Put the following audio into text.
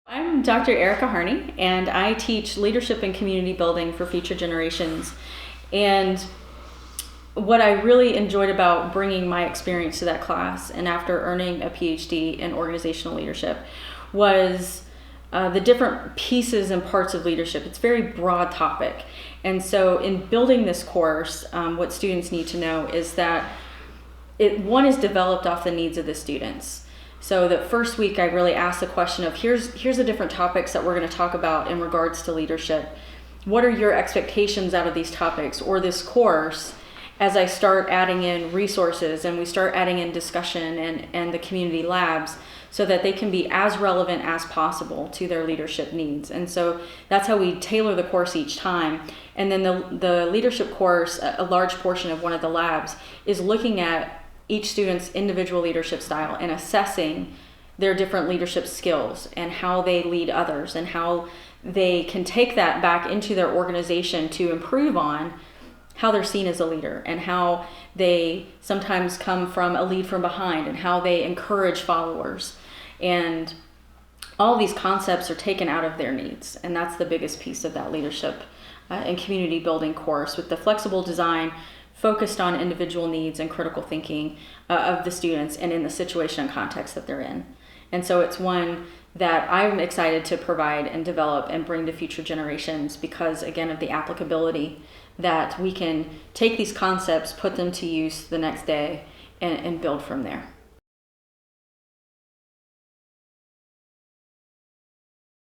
I'm Dr. Erica Harney, and I teach leadership and community building for future generations. And what I really enjoyed about bringing my experience to that class, and after earning a PhD in organizational leadership, was the different pieces and parts of leadership. It's a very broad topic. And so in building this course, what students need to know is that one is developed off the needs of the students. So the first week I really asked the question of here's the different topics that we're going to talk about in regards to leadership. What are your expectations out of these topics or this course as I start adding in resources and we start adding in discussion and the community labs so that they can be as relevant as possible to their leadership needs. And so that's how we tailor the course each time. And then the leadership course, a large portion of one of the labs, is looking at each student's individual leadership style and assessing their different leadership skills and how they lead others and how they can take that back into their organization to improve on how they're seen as a leader and how they sometimes come from a lead from behind and how they encourage followers. And all these concepts are taken out of their needs. And that's the biggest piece of that leadership and community building course, with the flexible design focused on individual needs and critical thinking of the students and in the situation and context that they're in. And so it's one that I'm excited to provide and develop and bring to future generations because, again, of the applicability that we can take these concepts, put them to use the next day, and build from there.